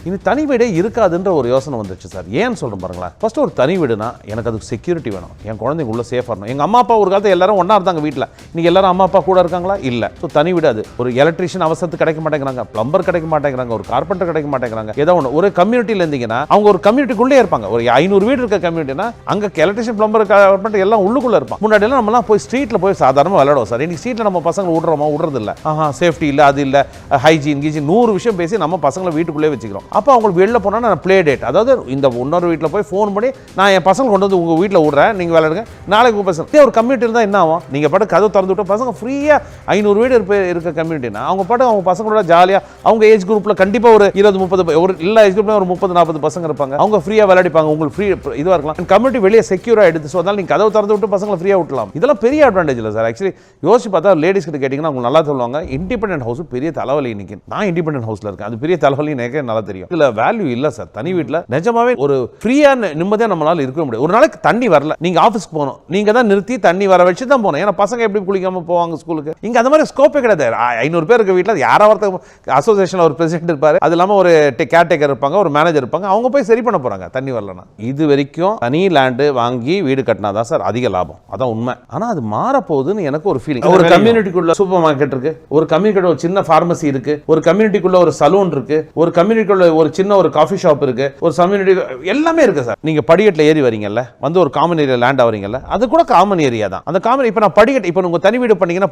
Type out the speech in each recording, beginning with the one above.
இனி தனி வீடே இருக்காதுன்ற ஒரு யோசனை வந்துச்சு சார். ஏன்னு சொல்றேன் பாருங்களேன். ஃபர்ஸ்ட் ஒரு தனி வீடுனா எனக்கு அதுக்கு செக்யூரிட்டி வேணும், என் குழந்தைங்க உள்ள சேஃபாக இருக்கணும். எங்கள் அம்மா அப்பா ஒரு காலத்தில் எல்லாரும் ஒன்றா இருந்தாங்க வீட்டில், இன்னைக்கு எல்லாரும் அம்மா அப்பா கூட இருக்காங்களா? இல்லை. ஸோ தனி வீடு அது. ஒரு எலக்ட்ரிஷியன் அவசரத்துக்கு கிடைக்க மாட்டேங்கிறாங்க, பிளம்பர் கிடைக்க மாட்டேங்கிறாங்க, ஒரு கார்பெண்டர் கிடைக்க மாட்டேங்கிறாங்க. ஏதோ ஒன்று ஒரு கம்யூனிட்டியில் இருந்தீங்கன்னா அவங்க ஒரு கம்யூனிட்டிக்குள்ளே இருப்பாங்க. ஒரு 500 வீடு இருக்க கம்யூனிட்டினா அங்கே எலக்ட்ரிஷியன் பிளம்பர் கார்பெண்டர் எல்லாம் உள்ளுக்குள்ளே இருப்பாங்க. முன்னாடி எல்லாம் நம்மலாம் போய் ஸ்ட்ரீட்டில் போய் சாதாரணமாக விளையாடுவோம் சார். இன்னைக்கு ஸ்ட்ரீட்டில் நம்ம பசங்க விடுறோமா? விடுறது இல்லை. சேஃப்டி இல்லை, அது இல்லை, ஹைஜீன் கீஜின் 100 விஷயம் பேசி நம்ம பசங்களை வீட்டுக்குள்ளே வச்சுக்கிறோம். அப்போ அவங்களுக்கு வெளில போனால் நான் ப்ளே டேட், அதாவது இந்த இன்னொரு வீட்டில் போய் ஃபோன் பண்ணி நான் என் பசங்க கொண்டு வந்து உங்கள் வீட்டில் விடுறேன், நீங்கள் விளையாடுங்க, நாளைக்கு பசங்க ஒரு கம்யூனிட்டி இருந்தால் என்ன ஆகும்? நீங்கள் பாட்டு கதவு திறந்து விட்டு பசங்க ஃப்ரீயாக 500 வீடு இருக்க கம்யூனிட்டினா அவங்க பாட்டு அவங்க பசங்களோட ஜாலியாக அவங்க ஏஜ் குரூப்பில் கண்டிப்பாக ஒரு 20-30 ஒரு எல்லா ஏஜ் குரூப்ல ஒரு 30-40 பசங்க இருப்பாங்க. அவங்க ஃப்ரீயாக விளையாடிப்பாங்க, உங்களுக்கு ஃப்ரீ இதுவாக இருக்கலாம். கம்யூனிட்டி வெளியே செக்யூராக எடுத்து, ஸோ அதனால் நீங்கள் கதவு திறந்து விட்டு பசங்களை ஃப்ரீயாக விட்டலாம். இதெல்லாம் பெரிய அட்வான்டேஜ் இல்லை சார். ஆக்சுவலி யோசிச்சு பார்த்தா லேடிஸ் கிட்ட கேட்டிங்கன்னா அவங்க நல்லா சொல்லுவாங்க, இண்டிபெண்டன்ட் ஹவுஸ் பெரிய தலைவலி. இன்னைக்கு நான் இண்டிபெண்டன்ட் ஹவுஸ்ல இருக்கேன், அது பெரிய தலைவலி எனக்கு நல்லா தெரியும். இதுல வேல்யூ இல்ல சார். தனி வீட்டில் நிஜமாவே ஒரு ஃப்ரீயா நிம்மதியா நம்மளால இருக்க முடியும். ஒரு நாளைக்கு தண்ணி வரல, நீங்க ஆஃபீஸ்க்கு போகணும், நீங்க தான் நிறுத்தி தண்ணி வர வச்சு தான் போகணும். ஏன்னா பசங்க எப்படி குளிக்காம போவாங்க ஸ்கூலுக்கு? இங்க அந்த மாதிரி ஸ்கோப்பே கிடையாது. 500 பேர் இருக்க வீட்டில் யாராவது அசோசியேஷன் ஒரு பிரசிடென்ட் இருப்பாரு, அது இல்லாம ஒரு கேர்டேக்கர் இருப்பாங்க, ஒரு மேனேஜர் இருப்பாங்க, அவங்க போய் சரி பண்ண போறாங்க தண்ணி வரலன்னா. இது வரைக்கும் தனி லேண்டு வாங்கி வீடு கட்டினாதான் சார் அதிக லாபம், அதான் உண்மை. ஆனா அது மாறப்போகுதுன்னு எனக்கு ஒரு ஃபீலிங். ஒரு கம்யூனிட்டிக்குள்ள சூப்பர் மார்க்கெட் இருக்கு, ஒரு கம்யூனிட்டி ஒரு சின்ன பார்மசி இருக்கு, ஒரு கம்யூனிட்டிக்குள்ள ஒரு சலூன் இருக்கு, ஒரு கம்யூனிட்டிக்குள்ள ஒரு சின்ன ஒரு காஃபி ஷாப் இருக்கு, ஒரு கம்யூனிட்டி எல்லாமே இருக்கு சார். நீங்க படிக்கட்டில் ஏறி வரீங்கல்ல, வந்து ஒரு காமன் ஏரியா லேண்ட் ஆவறீங்கல்ல, அது கூட காமன் ஏரியா தான். அந்த காமன் இப்ப நான் படிக்கட்டு, இப்ப உங்க தனி வீடு பண்ணீங்கன்னா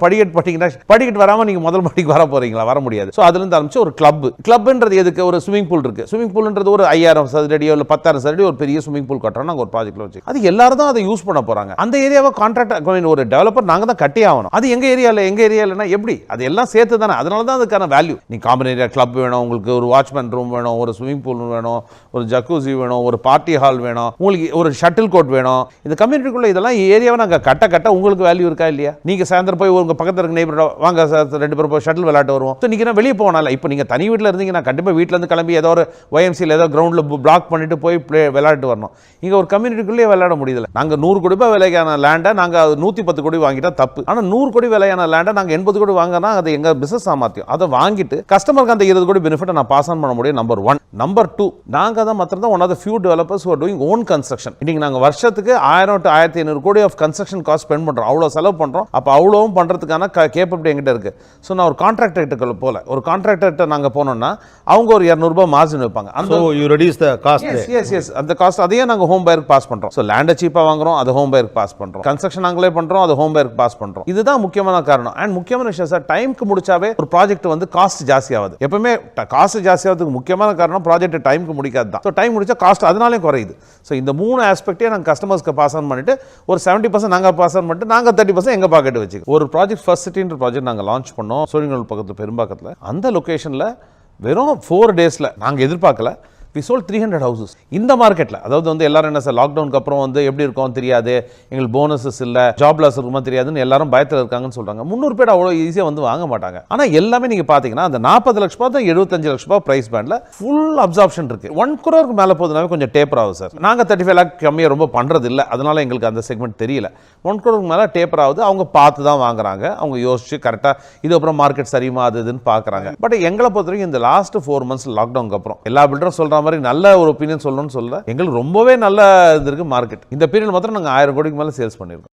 படிக்கட்டு வராம நீங்க முதல் மாடிக்கு வர போறீங்களா? வர முடியாது. சோ அதுல இருந்து ஆரம்பிச்சு ஒரு கிளப்ன்றது எதுக்கு? ஒரு ஸ்விமிங் பூல் இருக்கு. ஸ்விமிங் பூல்ன்றது ஒரு 5000 சதுரடியோ இல்ல 10000 சதுரடி ஒரு பெரிய ஸ்விமிங் பூல் கட்டுறோம் நாங்க ஒரு ப்ராஜெக்ட்ல வச்சு. அது எல்லாரும் தான் அதை யூஸ் பண்ண போறாங்க. அந்த ஏரியாவை கான்ட்ராக்ட் ஒரு டெவலப்பர் நாங்க தான் கட்டி ஆகணும். அது எங்க ஏரியாலனா எப்படி? அது எல்லாம் சேர்த்து தானே. அதனால தான் அதுக்கான வேல்யூ. நீ காமன் ஏரியா கிளப் வேணும், உங்களுக்கு ஒரு வாட்ச்மேன் ரூம் வேணும், ஒரு ஸ்விமிங் பூல் வேணும், ஒரு ஜக்கூசி வேணும், ஒரு பார்ட்டி ஹால் வேணும், உங்களுக்கு ஒரு ஷட்டில் கோர்ட் வேணும். இந்த கம்யூனிட்டிக்குள்ள இதெல்லாம் ஏரியாவை நாங்க கட்ட உங்களுக்கு வேல்யூ இருக்கா இல்லையா? நீங்க சாயந்தரம் போய் உங்க பக்கத்துல இருக்க நெய்பர் வாங்க சார் 2 பேரும் போய் ஷட்டில் விளையாட்டு வருவோம். நீங்க வெளியே போகணும். இப்போ நீங்க தனி வீட்டில் இருந்தீங்கன்னா கண்டிப்பா வீட்டில இருந்து கிளம்பி ஏதோ ஒரு YMCல ஏதோ கிரவுண்ட்ல பிளாக் பண்ணிட்டு போய் விளையாட்டு வரணும். இங்க ஒரு கம்யூனிட்டிக்குள்ளே விளையாட முடியல. நாங்க 100 கோடி ரூபாய் விலையான லேண்டை நாங்க 110 கோடி வாங்கிட்டா தப்பு. ஆனா 100 கோடி விலையான லேண்டை நாங்க 80 கோடி வாங்கினா அது எங்க பிசினஸ் சாமர்த்தியம். அதை வாங்கிட்டு கஸ்டமருக்கு அந்த 20 கோடி பெனிஃபிட் நான் பாஸ் ஆன் பண்ண முடியும். நம்பர் 1. நம்பர் 2, நாங்க தான் மற்ற one of the few developers who are doing own construction. இன்னைக்கு நாங்க வருஷத்துக்கு 1000 to 1500 கோடி ஆஃப் கன்ஸ்ட்ரக்ஷன் காஸ்ட் ஸ்பெண்ட் பண்றோம். அவ்வளவு செலவு பண்றோம். அப்ப அவ்வளவும் பண்றதுக்கான கேப்பபிலிட்டி என்கிட்ட இருக்கு. சோ நான் ஒரு கான்ட்ராக்டர் போல ஒரு கான்ட்ராக்டர்ட்ட நாங்க போனோம்னா அவங்க ஒரு 200 ரூபாய் மார்ஜின் வைப்பாங்க. அந்த you reduce the cost. Yes அந்த காஸ்ட் அதையே நாங்க ஹோம் பையருக்கு பாஸ் பண்றோம். சோ லேண்ட சீப்பா வாங்குறோம், அது ஹோம் பையருக்கு பாஸ் பண்றோம். கன்ஸ்ட்ரக்ஷன் நாங்களே பண்றோம், அது ஹோம் பையருக்கு பாஸ் பண்றோம். இதுதான் முக்கியமான காரணம். அண்ட் முக்கியமான விஷயம் சார், டைம்க்கு முடிச்சாவே ஒரு ப்ராஜெக்ட் வந்து காஸ்ட் ஜாஸ்தி ஆகுது. எப்பவுமே காஸ்ட் ஜாஸ்தி ஆகிறதுக்கு முக்கியமான காரணம் ப்ராஜெக்ட் டைம்க்கு முடிக்காது தான். ஸோ டைம் முடிச்சா காஸ்ட் அதனாலே குறையுது. ஸோ இந்த 3 ஆஸ்பெக்டே நாங்கள் கஸ்டமர்ஸ்க்கு பாஸ் ஆன் பண்ணிட்டு ஒரு 70% நாங்கள் பாஸ் ஆன் பண்ணிட்டு நாங்கள் 30% எங்கள் பாக்கெட் வச்சுக்கோ. ஒரு ப்ராஜெக்ட் ஃபர்ஸ்ட் சிட்டின்ற ப்ராஜெக்ட் நாங்கள் லான்ச் பண்ணோம் சோழிங்கநல்லூர் பக்கத்தில் பெரும்பாக்கத்தில். அந்த லொக்கேஷனில் வெறும் 4 டேஸில் நாங்கள் எதிர்பார்க்கல, we sold 300 houses இந்த மார்க்கெட்ல. அதாவது வந்து எல்லாரும் என்ன சார் லாக்டவுனுக்கு அப்புறம் வந்து எப்படி இருக்கும் தெரியாது, எங்களுக்கு போனஸஸ் இல்ல, ஜாப் லாஸ் இருக்குமா தெரியாதுன்னு எல்லாரும் பயத்தில் இருக்காங்கன்னு சொல்றாங்க. 300 பேர் அவ்வளோ ஈஸியாக வந்து வாங்க மாட்டாங்க. ஆனா எல்லாமே நீங்க பாத்தீங்கன்னா அந்த 40 லட்ச ரூபாய் 75 லட்ச ரூபாய் பிரைஸ் பேண்ட்ல ஃபுல் அப்சார்ப்ஷன் இருக்கு. 1 crore மேல போதுனாவே கொஞ்சம் டேப்பர் ஆகுது சார். நாங்க 35 lakh கம்மியாக ரொம்ப பண்றது இல்லை, அதனால எங்களுக்கு அந்த செக்மெண்ட் தெரியல. 1 crore மேல டேப்பர் ஆகுது. அவங்க பார்த்து தான் வாங்குறாங்க, அவங்க யோசிச்சு கரெக்டா இது அப்புறம் மார்க்கெட் சரிமா அதுன்னு பாக்குறாங்க. பட் எங்களை பொறுத்த வரைக்கும் இந்த லாஸ்ட் 4 months லாக்டவுனுக்கு அப்புறம் எல்லா பில்டரும் சொல்ற மாதிரி நல்ல ஒரு ஒப்பீனியன் சொல்லணும்னு சொல்ல எங்களுக்கு ரொம்பவே நல்லா இருந்திருக்கு மார்க்கெட். இந்த பீரியட் மாத்திரம் நாங்கள் 1000 கோடிக்கு மேலே சேல்ஸ் பண்ணியிருக்கோம்.